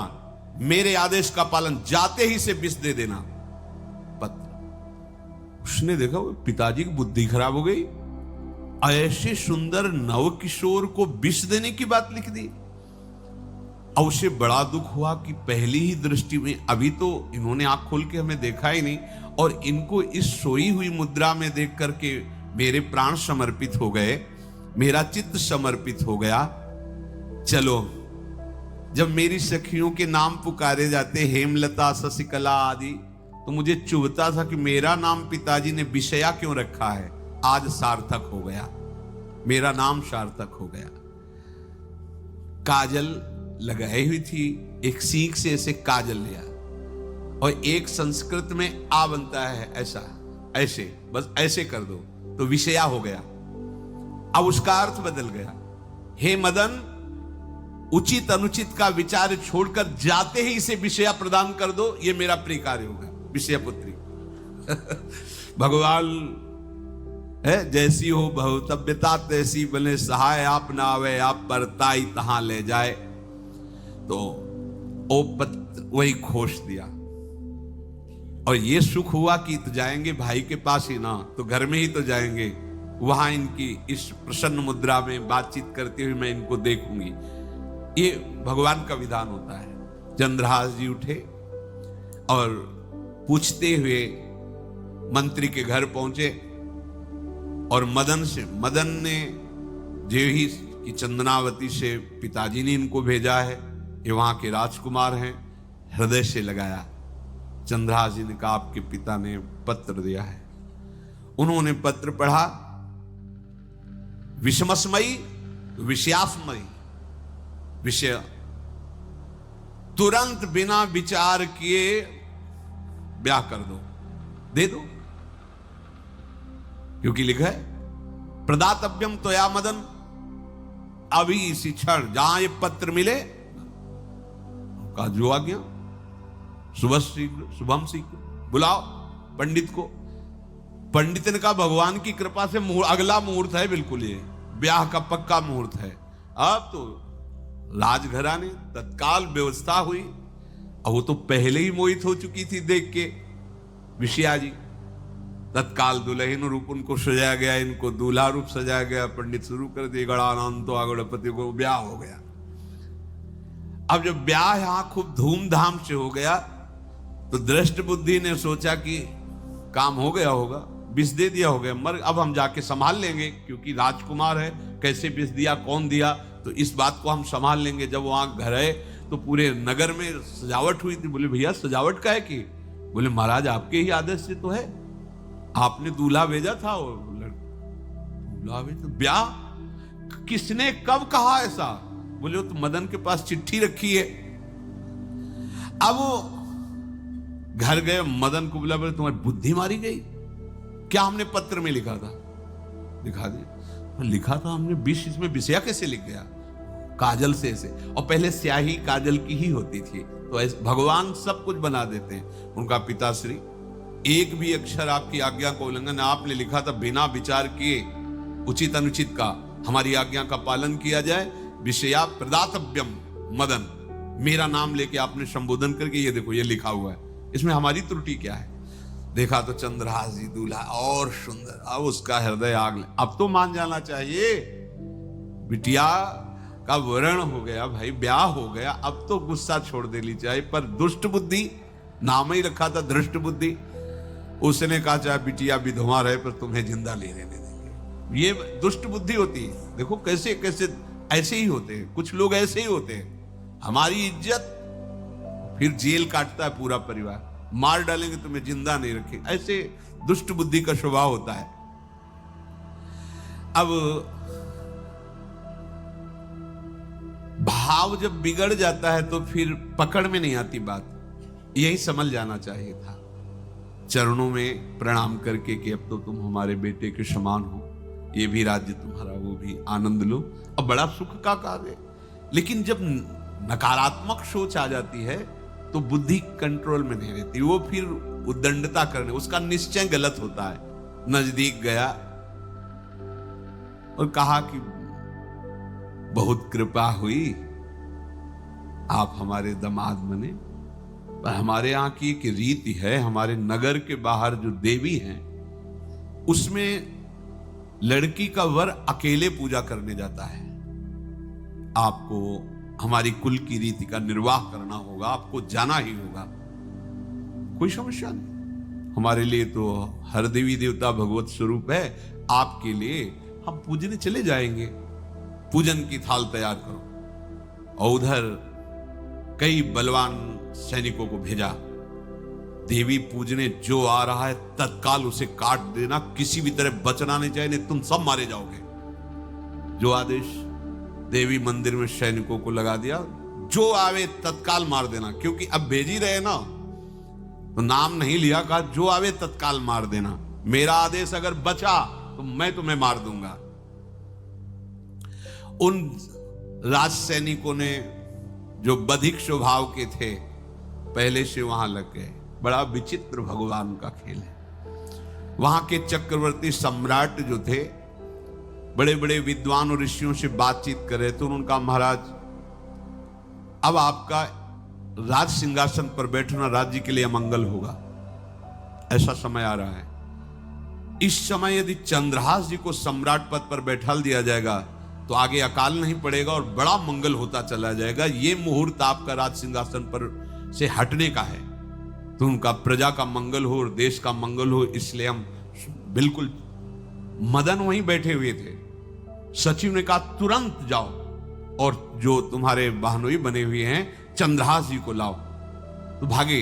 मेरे आदेश का पालन, जाते ही से विष दे देना। पत्र उसने देखा वो पिताजी की बुद्धि खराब हो गई, ऐसे सुंदर नव किशोर को विष देने की बात लिख दी। और उसे बड़ा दुख हुआ कि पहली ही दृष्टि में, अभी तो इन्होंने आंख खोल के हमें देखा ही नहीं, और इनको इस सोई हुई मुद्रा में देख करके मेरे प्राण समर्पित हो गए, मेरा चित्त समर्पित हो गया। चलो, जब मेरी सखियों के नाम पुकारे जाते, हेमलता शशिकला आदि, तो मुझे चुभता था कि मेरा नाम पिताजी ने विषया क्यों रखा है। आज सार्थक हो गया, मेरा नाम सार्थक हो गया। काजल लगाई हुई थी, एक सीख से ऐसे काजल लिया, और एक संस्कृत में आ बनता है ऐसा, ऐसे, बस ऐसे कर दो तो विषया हो गया। अब उसका अर्थ बदल गया। हे मदन, उचित अनुचित का विचार छोड़कर जाते ही इसे विषया प्रदान कर दो, ये मेरा प्रिय कार्य होगा। विषय पुत्री भगवान है, जैसी हो भवतव्यता तैसी बने सहाय, आप ना आवे आप परताई तहां ले जाए। तो ओ पत्र वही खोश दिया, और ये सुख हुआ कि तो जाएंगे भाई के पास ही ना, तो घर में ही तो जाएंगे, वहां इनकी इस प्रसन्न मुद्रा में बातचीत करते हुए मैं इनको देखूंगी। ये भगवान का विधान होता है। चंद्रहास जी उठे और पूछते हुए मंत्री के घर पहुंचे, और मदन ने जो ही कि चंदनावती से पिताजी ने इनको भेजा है, ये वहां के राजकुमार हैं, हृदय से लगाया। चंद्रहास जी ने कहा आपके पिता ने पत्र दिया है। उन्होंने पत्र पढ़ा, विषमस्मयी विषयास्मयी, विषय तुरंत बिना विचार किए ब्याह कर दो, दे दो, क्योंकि लिखा है प्रदातव्यम त्वया मदन, अभी इसी क्षण जहां ये पत्र मिले का जो आज्ञा, सुबह शीघ्र शुभम शीघ्र, बुलाओ पंडित को। पंडित ने कहा भगवान की कृपा से अगला मुहूर्त है, बिल्कुल ये ब्याह का पक्का मुहूर्त है। अब तो राजघराने तत्काल व्यवस्था हुई, और वो तो पहले ही मोहित हो चुकी थी देख के विषया जी। तत्काल दुल्हन रूप उनको सजाया गया, इनको दूल्हा रूप सजाया गया, पंडित शुरू कर दिए, गणानंतो आगणपति को ब्याह हो गया। अब जब ब्याह यहां खूब धूमधाम से हो गया, तो दृष्ट बुद्धि ने सोचा कि काम हो गया होगा, विष दे दिया हो गया, मर अब हम जाके संभाल लेंगे, क्योंकि राजकुमार है, कैसे विष दिया कौन दिया, तो इस बात को हम संभाल लेंगे। जब वहां घर है तो पूरे नगर में सजावट हुई थी। बोले भैया सजावट का है कि? बोले महाराज आपके ही आदेश से तो है, आपने दूल्हा भेजा था। दूल्हा भेजा, ब्याह किसने कब कहा ऐसा? बोले वो तो मदन के पास चिट्ठी रखी है। अब वो घर गए, मदन को बोला बोले तुम्हारी बुद्धि मारी गई क्या? हमने पत्र में लिखा था। दिखा दे, लिखा था हमने विष, इसमें विषया कैसे लिख गया? काजल से ऐसे, और पहले स्याही काजल की ही होती थी, तो ऐसे भगवान सब कुछ बना देते हैं। उनका पिताश्री एक भी अक्षर आपकी आज्ञा को उल्लंघन, आपने लिखा था बिना विचार किए उचित अनुचित का हमारी आज्ञा का पालन किया जाए। विषया प्रदातव्यम मदन, मेरा नाम लेके आपने संबोधन करके ये देखो ये लिखा हुआ है, इसमें हमारी त्रुटि क्या है? देखा तो चंद्रहास जी दूल्हा और सुंदर, अब उसका हृदय आग ले। अब तो मान जाना चाहिए, बिटिया का वरण हो गया भाई, ब्याह हो गया, अब तो गुस्सा छोड़ देनी चाहिए। पर दुष्ट बुद्धि, नाम ही रखा था धृष्ट बुद्धि, उसने कहा चाहे बिटिया विधवा रहे पर तुम्हें जिंदा ले लेने देंगे। ये दुष्ट बुद्धि होती है। देखो कैसे कैसे ऐसे ही होते हैं, कुछ लोग ऐसे ही होते हैं, हमारी इज्जत, फिर जेल काटता है पूरा परिवार, मार डालेंगे तुम्हें जिंदा नहीं रखेंगे, ऐसे दुष्ट बुद्धि का स्वभाव होता है। अब भाव जब बिगड़ जाता है तो फिर पकड़ में नहीं आती बात, यही समझ जाना चाहिए था। चरणों में प्रणाम करके कि अब तो तुम हमारे बेटे के समान हो, ये भी राज्य तुम्हारा, वो भी आनंद लो। अब बड़ा सुख का कार्य। लेकिन जब नकारात्मक सोच आ जाती है तो बुद्धि कंट्रोल में नहीं रहती, वो फिर उद्दंडता करने, उसका निश्चय गलत होता है। नजदीक गया और कहा कि बहुत कृपा हुई, आप हमारे दामाद बने, पर हमारे यहाँ की एक रीति है, हमारे नगर के बाहर जो देवी हैं उसमें लड़की का वर अकेले पूजा करने जाता है। आपको हमारी कुल की रीति का निर्वाह करना होगा, आपको जाना ही होगा। कोई समस्या नहीं, हमारे लिए तो हर देवी देवता भगवत स्वरूप है, आपके लिए हम पूजने चले जाएंगे, पूजन की थाल तैयार करो। और उधर कई बलवान सैनिकों को भेजा, देवी पूजने जो आ रहा है तत्काल उसे काट देना, किसी भी तरह बचना नहीं चाहिए, नहीं तुम सब मारे जाओगे। जो आदेश देवी मंदिर में सैनिकों को लगा दिया, जो आवे तत्काल मार देना, क्योंकि अब भेज ही रहे ना, तो नाम नहीं लिया, कहा जो आवे तत्काल मार देना, मेरा आदेश अगर बचा तो मैं तुम्हें मार दूंगा। उन राज सैनिकों ने जो बधिक स्वभाव के थे पहले से वहां लग गए। बड़ा विचित्र भगवान का खेल है। वहां के चक्रवर्ती सम्राट जो थे बड़े बड़े विद्वान और ऋषियों से बातचीत कर रहे थे। उन्होंने कहा महाराज अब आपका राज सिंहासन पर बैठना राज्य के लिए अमंगल होगा, ऐसा समय आ रहा है। इस समय यदि चंद्रहास जी को सम्राट पद पर बैठा दिया जाएगा तो आगे अकाल नहीं पड़ेगा और बड़ा मंगल होता चला जाएगा। ये मुहूर्त आपका राज सिंहासन पर से हटने का है, तो उनका प्रजा का मंगल हो और देश का मंगल हो, इसलिए हम बिल्कुल। मदन वहीं बैठे हुए थे। सचिव ने कहा तुरंत जाओ और जो तुम्हारे बहनोई बने हुए हैं चंद्रहास जी को लाओ। तो भागे।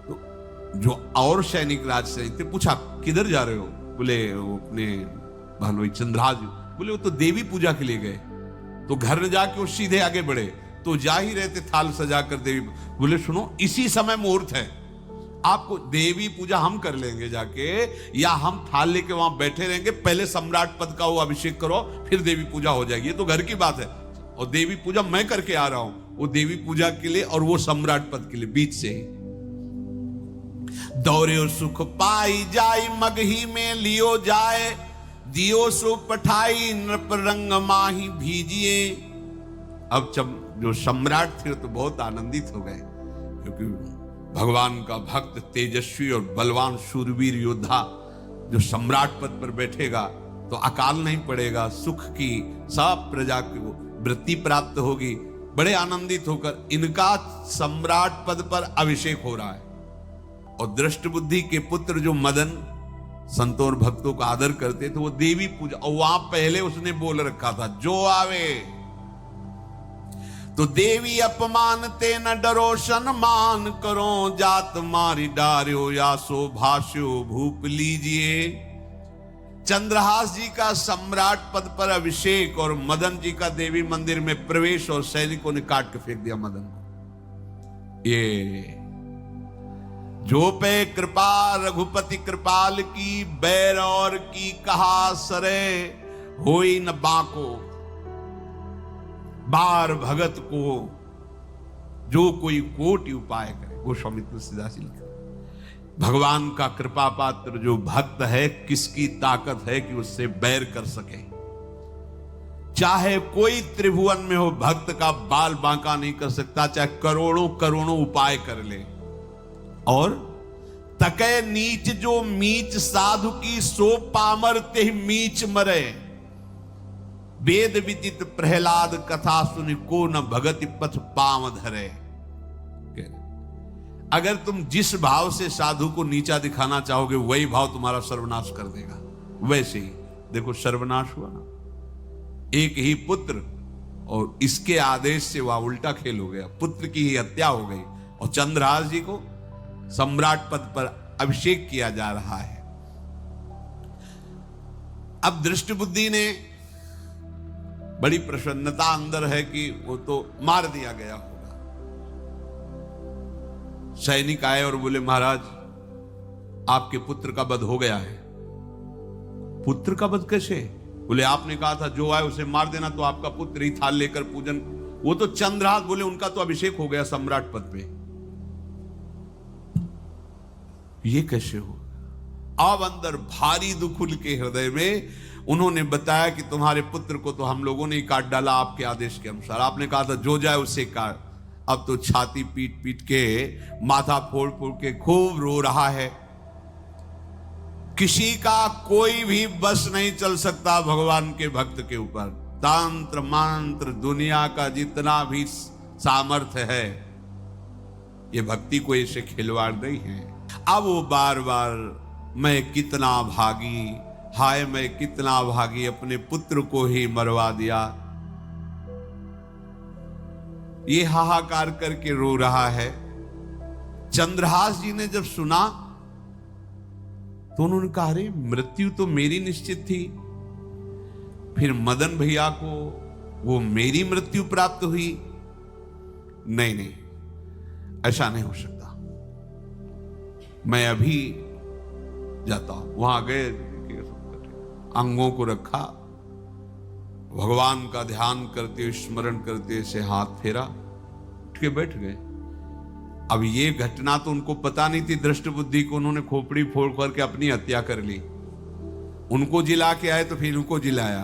तो जो और सैनिक राज सैनिक थे पूछा किधर जा रहे हो? बोले वो अपने बहनोई चंद्रहास जी। बोले वो तो देवी पूजा के लिए गए। तो घर न जाके वो सीधे आगे बढ़े, तो जा ही रहे थे थाल सजाकर देवी। बोले सुनो इसी समय मुहूर्त है, आपको देवी पूजा हम कर लेंगे जाके, या हम थाल लेके वहां बैठे रहेंगे, पहले सम्राट पद का वो अभिषेक करो फिर देवी पूजा हो जाएगी। ये तो घर की बात है, और देवी पूजा मैं करके आ रहा हूं, वो देवी पूजा के लिए और वो सम्राट पद के लिए बीच से ही। दौरे सुख पाई जाई मगही में लियो जाए, दियो सो पठाई नृप रंग माही भीजिए। अब जो सम्राट थे तो बहुत आनंदित हो गए, क्योंकि भगवान का भक्त तेजस्वी और बलवान शूरवीर योद्धा जो सम्राट पद पर बैठेगा तो अकाल नहीं पड़ेगा, सुख की सब प्रजा को वृत्ति प्राप्त होगी। बड़े आनंदित होकर इनका सम्राट पद पर अभिषेक हो रहा है। और दृष्ट बुद्धि के पुत्र जो मदन संतों और भक्तों का आदर करते थे, वो देवी पूजा, और वहां पहले उसने बोल रखा था जो आवे तो देवी अपमान ते न डरो सम्मान करो, जात मारी डार्यो या सो भाष्यो भूप लीजिए। चंद्रहास जी का सम्राट पद पर अभिषेक और मदन जी का देवी मंदिर में प्रवेश, और सैनिकों ने काट के फेंक दिया मदन को। ये जो पे कृपा रघुपति कृपाल की, बैर और की कहा सरे होई न बाको। बार भगत को जो कोई कोटि उपाय करे, गोस्वामी तुलसीदास जी लिखा। भगवान का कृपा पात्र जो भक्त है, किसकी ताकत है कि उससे बैर कर सके। चाहे कोई त्रिभुवन में हो, भक्त का बाल बांका नहीं कर सकता, चाहे करोड़ों करोड़ों उपाय कर ले। और तके नीच जो मीच साधु की, सो पामर ते मीच मरे। वेद विदित प्रहलाद कथा सुनि, को न भगति पथ पाम धरे। अगर तुम जिस भाव से साधु को नीचा दिखाना चाहोगे वही भाव तुम्हारा सर्वनाश कर देगा। वैसे ही देखो सर्वनाश हुआ ना, एक ही पुत्र और इसके आदेश से वह उल्टा खेल हो गया, पुत्र की ही हत्या हो गई और चंद्रहास जी को सम्राट पद पर अभिषेक किया जा रहा है। अब दृष्ट बुद्धि ने बड़ी प्रसन्नता अंदर है कि वो तो मार दिया गया होगा। सैनिक आए और बोले महाराज आपके पुत्र का वध हो गया है। पुत्र का वध कैसे? बोले आपने कहा था जो आए उसे मार देना, तो आपका पुत्र ही थाल लेकर पूजन। वो तो चंद्रहास, बोले उनका तो अभिषेक हो गया सम्राट पद पे। ये कैसे हो? अब अंदर भारी दुख उनके हृदय में। उन्होंने बताया कि तुम्हारे पुत्र को तो हम लोगों ने ही काट डाला आपके आदेश के अनुसार। आपने कहा था जो जाए उसे काट। अब तो छाती पीट पीट के, माथा फोड़ फोड़ के खूब रो रहा है। किसी का कोई भी बस नहीं चल सकता भगवान के भक्त के ऊपर। तंत्र मंत्र दुनिया का जितना भी सामर्थ्य है, ये भक्ति को ऐसे खिलवाड़ नहीं है। अब वो बार बार मैं कितना भागी, हाय मैं कितना भागी, अपने पुत्र को ही मरवा दिया, ये हाहाकार करके रो रहा है। चंद्रहास जी ने जब सुना तो उन्होंने कहा अरे मृत्यु तो मेरी निश्चित थी, फिर मदन भैया को वो मेरी मृत्यु प्राप्त हुई। नहीं नहीं, ऐसा नहीं हो सकता। मैं अभी जाता हूं। वहां गए, अंगों को रखा, भगवान का ध्यान करते, स्मरण करते से हाथ फेरा, उठ के बैठ गए। अब ये घटना तो उनको पता नहीं थी। दृष्ट बुद्धि को उन्होंने खोपड़ी फोड़ करके अपनी हत्या कर ली। उनको जिला के आए तो फिर उनको जिलाया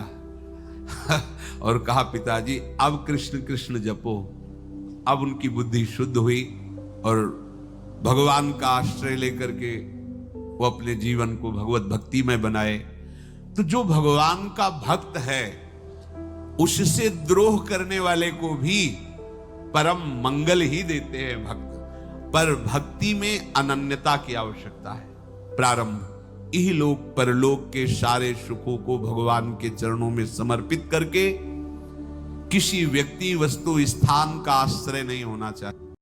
और कहा पिताजी अब कृष्ण कृष्ण जपो। अब उनकी बुद्धि शुद्ध हुई और भगवान का आश्रय लेकर के वो अपने जीवन को भगवत भक्ति में बनाए। तो जो भगवान का भक्त है, उससे द्रोह करने वाले को भी परम मंगल ही देते हैं भक्त। पर भक्ति में अनन्यता की आवश्यकता है। प्रारंभ इहलोक परलोक के सारे सुखों को भगवान के चरणों में समर्पित करके किसी व्यक्ति वस्तु स्थान का आश्रय नहीं होना चाहिए।